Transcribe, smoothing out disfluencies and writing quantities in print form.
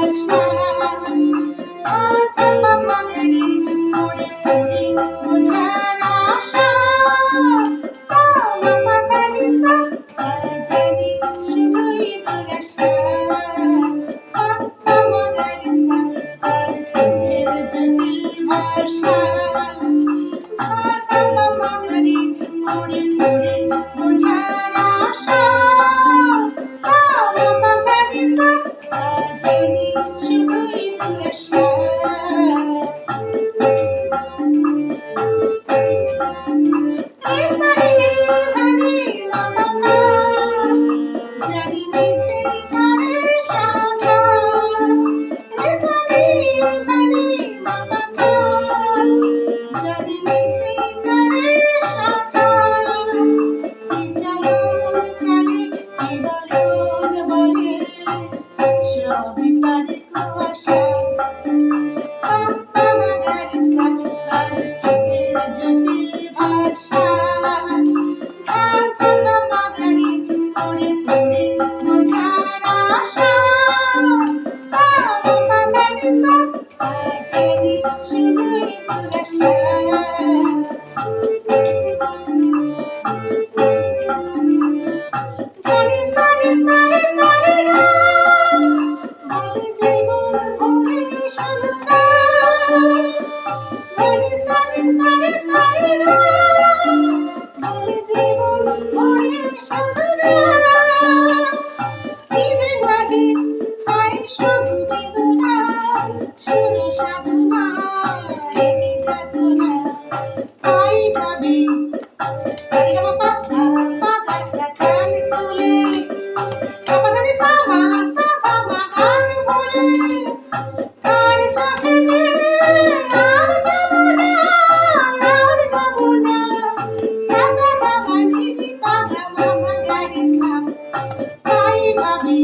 ভাষা মামাগারি পড়ে পড়ে বোঝার আশা মামাগারি সাজানি শুধুই দুরাশা মামাগারি তার চোখের জটিল ভাষা মামাগারি পড়ে পড়ে বোঝার আশা মামাগারি সাজানি শুধুই দুরাশা জানি নিচে তারে সাধা রেসানি ধানি মামা জানি নিচে তারে সাধা কি চালন চালে কি বলন বলে সবই তারে কুয়াশা মামাগারি তার চোখের জটিল ভাষা মামাগারি পড়ে পড়ে বোঝার আশা মামাগারি সাজানি শুধুই দুরাশা ধনি সানি সানি সানি না বলে জীবন ভরে শুধু না ধনি সানি সানি সানি না বলে জীবন ভরে শুধু না কি যে লাগে হায় শুধু বেদনা শুধু সাধনা রেখে যাতনা তাই ভাবি সারিগামা পাসা পাপাসা কান তুলে কাপাদানি সামা সাফা মাগান বলে কার চোখেতে আর যাবো না আর গাবো না সাসা দামা নিধি পাগা মামাগারি তাই ভাবি